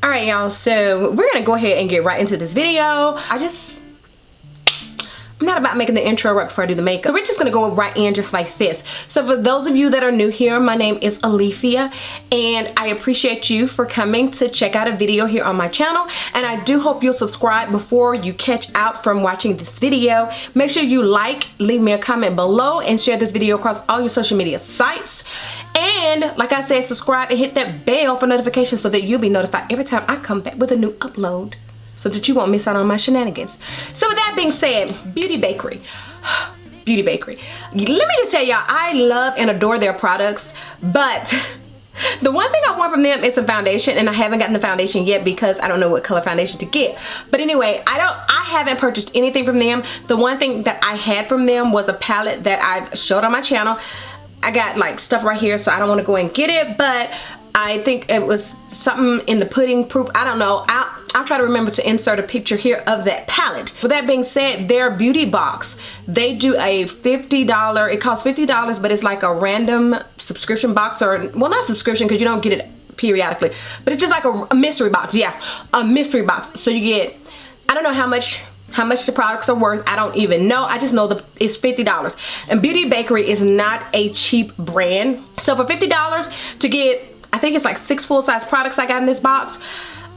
All right, y'all, so we're gonna go ahead and get right into this video. I'm not about making the intro right before I do the makeup. So we're just gonna go right in just like this. So for those of you that are new here, my name is Alethea, and I appreciate you for coming to check out a video here on my channel. And I do hope you'll subscribe before you catch out from watching this video. Make sure you like, leave me a comment below, and share this video across all your social media sites. And like I said, subscribe and hit that bell for notifications so that you'll be notified every time I come back with a new upload, so that you won't miss out on my shenanigans. So with that being said, Beauty Bakerie. Beauty Bakerie. Let me just tell y'all, I love and adore their products, but the one thing I want from them is a foundation, and I haven't gotten the foundation yet because I don't know what color foundation to get. But anyway, I haven't purchased anything from them. The one thing that I had from them was a palette that I've showed on my channel. I got like stuff right here, so I don't want to go and get it, but I think it was something in the pudding proof. I don't know. I'll try to remember to insert a picture here of that palette. With that being said, their beauty box, they do a $50, it costs $50, but it's like a random subscription box, or, well, not subscription because you don't get it periodically, but it's just like a mystery box. Yeah, a mystery box. So you get, I don't know how much the products are worth. I don't even know. I just know it's $50. And Beauty Bakerie is not a cheap brand. So for $50 to get, I think it's like 6 full-size products I got in this box,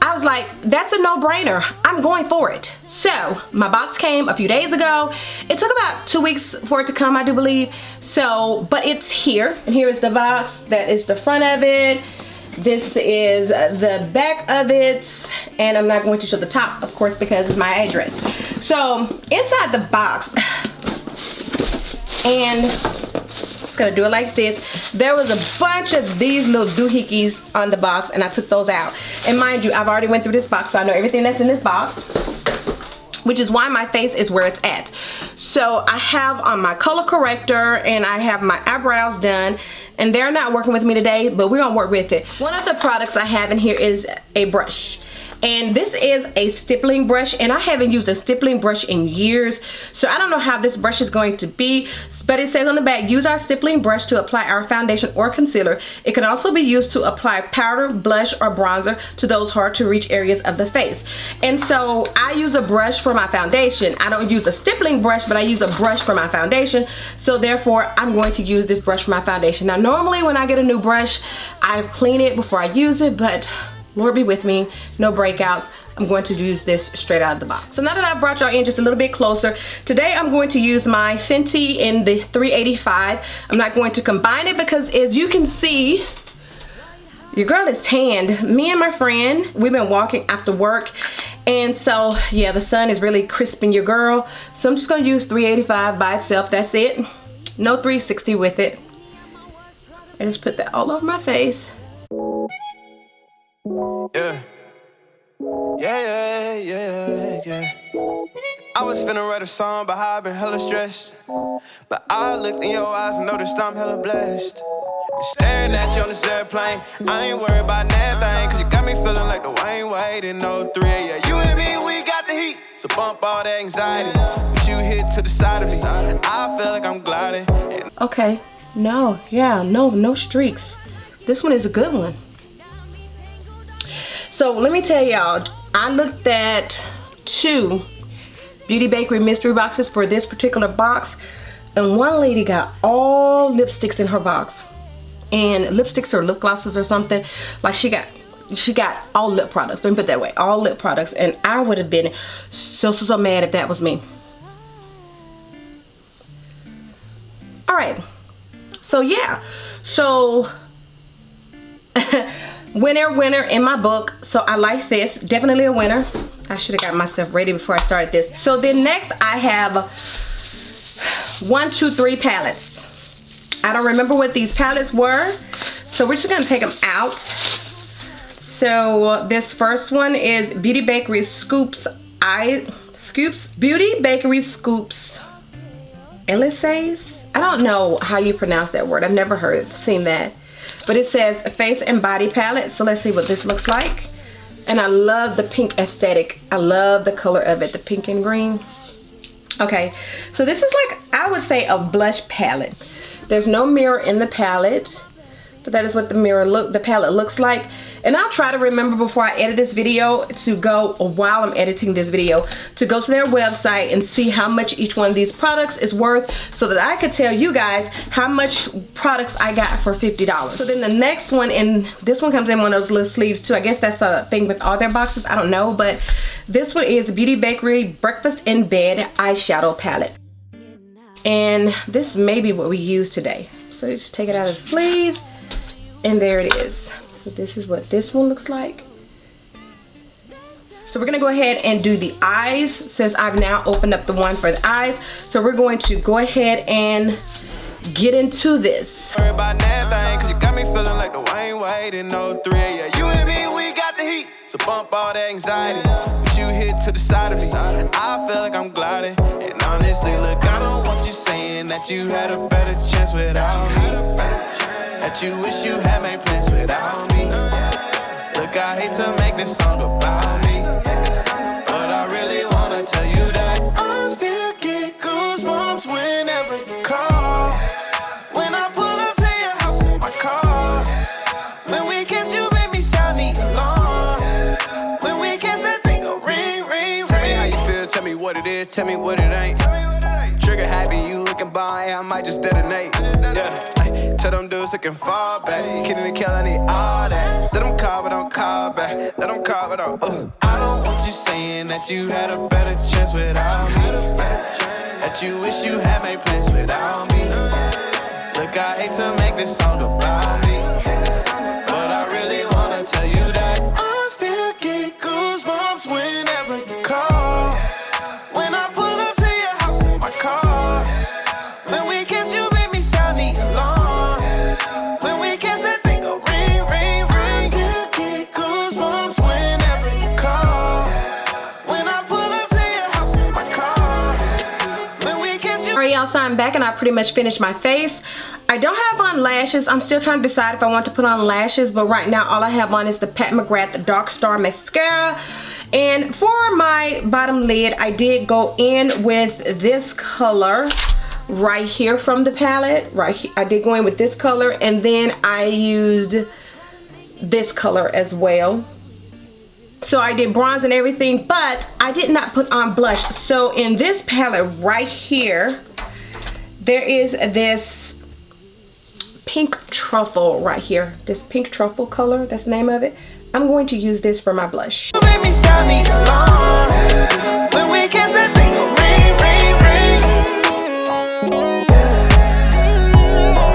I was like, that's a no-brainer. I'm going for it. So my box came a few days ago. It took about 2 weeks for it to come, I do believe. So, but it's here. And here is the box. That is the front of it. This is the back of it. And I'm not going to show the top, of course, because it's my address. So inside the box, and gonna do it like this, there was a bunch of these little doohickeys on the box, and I took those out. And mind you, I've already went through this box, so I know everything that's in this box, which is why my face is where it's at. So I have on my color corrector, and I have my eyebrows done, and they're not working with me today, but we're gonna work with it. One of the products I have in here is a brush. And this is a stippling brush, and I haven't used a stippling brush in years, so I don't know how this brush is going to be, but it says on the back, use our stippling brush to apply our foundation or concealer. It can also be used to apply powder, blush, or bronzer to those hard to reach areas of the face. And so I use a brush for my foundation. I don't use a stippling brush, but I use a brush for my foundation, so therefore I'm going to use this brush for my foundation. Now normally when I get a new brush, I clean it before I use it, but Lord be with me, no breakouts. I'm going to use this straight out of the box. So now that I've brought y'all in just a little bit closer, today I'm going to use my Fenty in the 385. I'm not going to combine it because, as you can see, your girl is tanned. Me and my friend, we've been walking after work, and so yeah, the sun is really crisping your girl. So I'm just gonna use 385 by itself. That's it. No 360 with it. I just put that all over my face. Yeah. I was finna write a song, but how I been hella stressed. But I looked in your eyes and noticed I'm hella blessed. Staring at you on this airplane, I ain't worried about nothing, cause you got me feeling like the Wayne Wade in 03. Yeah, you and me, we got the heat, so bump all that anxiety. But you hit to the side of me, I feel like I'm gliding. Okay, no streaks. This one is a good one. So let me tell y'all, I looked at 2 Beauty Bakerie mystery boxes for this particular box, and one lady got all lipsticks in her box, and lipsticks or lip glosses or something. Like she got all lip products. Let me put it that way, all lip products, and I would have been so mad if that was me. All right, so yeah, so winner in my book. So I like this, definitely a winner. I should have got myself ready before I started this. So then next I have 1, 2, 3 palettes. I don't remember what these palettes were, so we're just gonna take them out. So this first one is Beauty Bakerie Beauty Bakerie Scoops Elysees. I don't know how you pronounce that word. I've never seen that. But it says a face and body palette. So let's see what this looks like. And I love the pink aesthetic. I love the color of it, the pink and green. Okay, so this is like, I would say, a blush palette. There's no mirror in the palette. But that is what the palette looks like. And I'll try to remember before I edit this video to go, or while I'm editing this video, to go to their website and see how much each one of these products is worth, so that I could tell you guys how much products I got for $50. So then the next one, and this one comes in one of those little sleeves too. I guess that's a thing with all their boxes, I don't know. But this one is Beauty Bakerie Breakfast in Bed Eyeshadow Palette. And this may be what we use today. So you just take it out of the sleeve. And there it is. So this is what this one looks like. So we're gonna go ahead and do the eyes, since I've now opened up the one for the eyes. So we're going to go ahead and get into this. Worry about that thing, 'cause you got me feeling like the Wayne Wade in 03. Yeah, you and me, we got the heat. So bump all that anxiety. But you hit to the side of me. I feel like I'm gliding. And honestly, look, I don't want you saying that you had a better chance without me. That you wish you had made plans without me. Look, I hate to make this song about me, but I really wanna tell you that I still get goosebumps whenever you call. When I pull up to your house in my car. When we kiss, you make me sound the alarm. When we kiss, that thing go ring, ring, ring. Tell me how you feel, tell me what it is, tell me what it ain't. Trigger happy, you looking by, I might just detonate. Yeah, tell them dudes they can fall back. Kidding and kill, I need all that. Let them call, but don't call back. Let them call, but don't. I don't want you saying that you had a better chance without me. That you wish you had made plans without me. Look, I hate to make this song about me, but I really wanna tell you that I still get goosebumps whenever you call. When I pull up to your house in my car. When we kiss, you make me sound the alarm. When we kiss, that thing go ring, ring, ring. Still get goosebumps whenever you call. When I pull up to your house in my car. When we kiss, you. Alright, y'all, so I'm back and I pretty much finished my face. I don't have on lashes. I'm still trying to decide if I want to put on lashes, but right now all I have on is the Pat McGrath Dark Star Mascara. And for my bottom lid, I did go in with this color right here from the palette. Right here, I did go in with this color, and then I used this color as well. So I did bronze and everything, but I did not put on blush. So in this palette right here, there is this pink truffle right here. This pink truffle color, that's the name of it. I'm going to use this for my blush. You make me sound the alarm. When we kiss, that thing go ring, ring,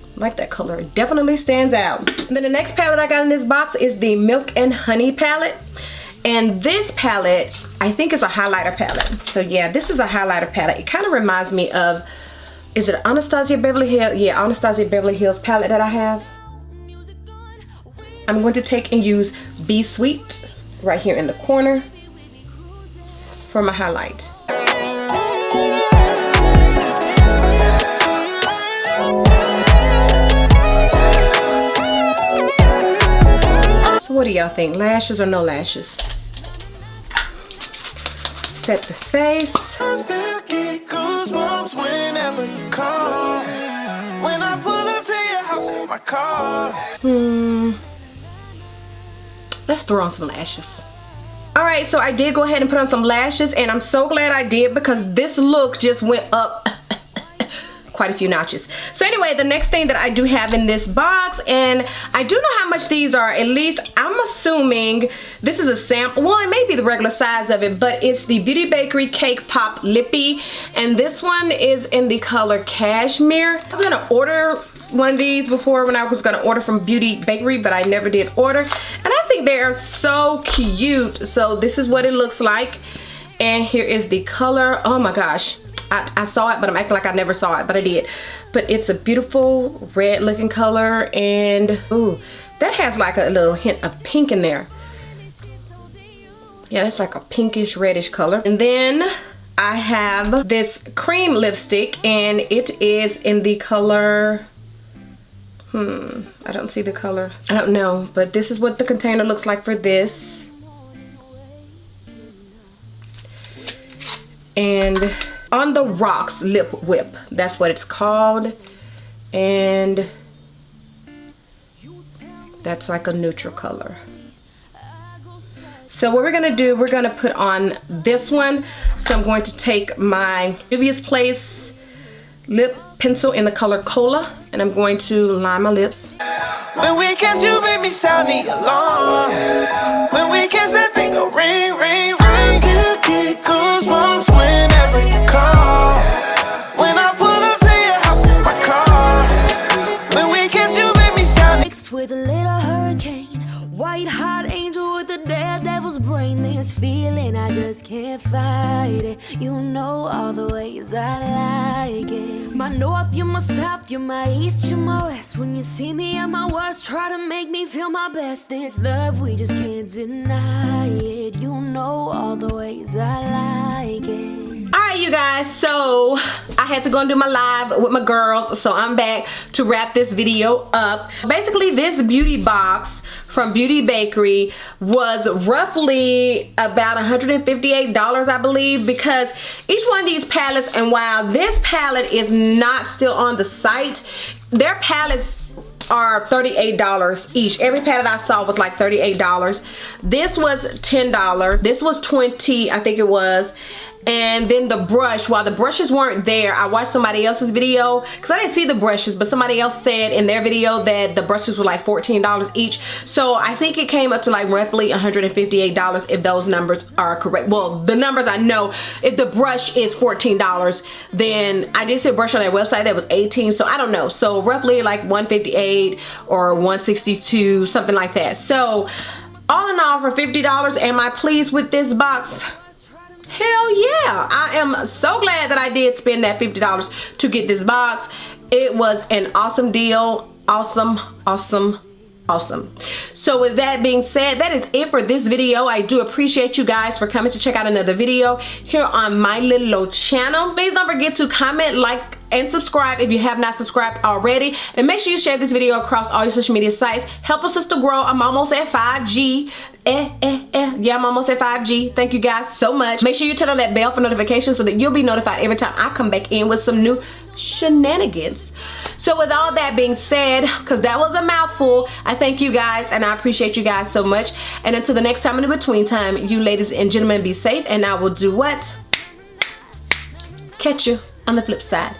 ring. Like that color, it definitely stands out. And then the next palette I got in this box is the Milk and Honey palette. And this palette, I think, is a highlighter palette. So yeah, this is a highlighter palette. It kind of reminds me of, is it Anastasia Beverly Hills? Yeah, Anastasia Beverly Hills palette that I have. I'm going to take and use Be Sweet right here in the corner for my highlight. So what do y'all think? Lashes or no lashes? Set the face. I still get goosebumps whenever you call. When I pull up to your house in my car. Let's throw on some lashes. Alright, so I did go ahead and put on some lashes, and I'm so glad I did, because this look just went up quite a few notches. So anyway, the next thing that I do have in this box, and I do know how much these are, at least I'm assuming this is a sample. Well, it may be the regular size of it, but it's the Beauty Bakerie Cake Pop Lippy, and this one is in the color Cashmere. I was gonna order one of these before when I was gonna order from Beauty Bakerie, but I never did order, and I think they are so cute. So this is what it looks like, and here is the color. Oh my gosh, I saw it, but I'm acting like I never saw it, but I did. But it's a beautiful red looking color, and ooh, that has like a little hint of pink in there. Yeah, that's like a pinkish reddish color. And then I have this cream lipstick, and it is in the color, I don't see the color. I don't know, but this is what the container looks like for this. And On the Rocks Lip Whip, that's what it's called. And That's like a neutral color. So what we're gonna do, we're gonna put on this one. So I'm going to take my Juvia's Place lip pencil in the color Cola, and I'm going to line my lips. When we kiss, you make me sound the alarm. When we kiss, that thing go ring, ring, ring. I still get goosebumps whenever you call. When I pull up to your house in my car. When we kiss, you make me sound. Mixed with a little hurricane, white hot angel with a daredevil's brain. This feeling, I just can't fight it. You know all the ways I like it. My north, you're my south, you're my east, you're my west. When you see me at my worst, try to make me feel my best. This love, we just can't deny it. You know all the ways I like it. Alright, you guys, so I had to go and do my live with my girls, so I'm back to wrap this video up. Basically, this beauty box from Beauty Bakerie was roughly about $158, I believe, because each one of these palettes, and while this palette is not still on the site, their palettes are $38 each. Every palette I saw was like $38. This was $10. This was $20, I think it was. And then the brush, while the brushes weren't there, I watched somebody else's video because I didn't see the brushes, but somebody else said in their video that the brushes were like $14 each. So I think it came up to like roughly $158 if those numbers are correct. Well, the numbers I know, if the brush is $14, then I did see a brush on their website that was $18, so I don't know. So roughly like $158 or $162, something like that. So all in all, for $50, am I pleased with this box? Hell yeah, I am so glad that I did spend that $50 to get this box. It was an awesome deal. Awesome, awesome, awesome. So with that being said, that is it for this video. I do appreciate you guys for coming to check out another video here on my little old channel. Please don't forget to comment, like, and subscribe if you have not subscribed already, and make sure you share this video across all your social media sites. Help us to grow. I'm almost at 5G. Yeah, I'm almost at 5G. Thank you guys so much. Make sure you turn on that bell for notifications so that you'll be notified every time I come back in with some new shenanigans. So with all that being said, because that was a mouthful, I thank you guys and I appreciate you guys so much. And until the next time in the between time, you ladies and gentlemen be safe, and I will do what? Catch you on the flip side.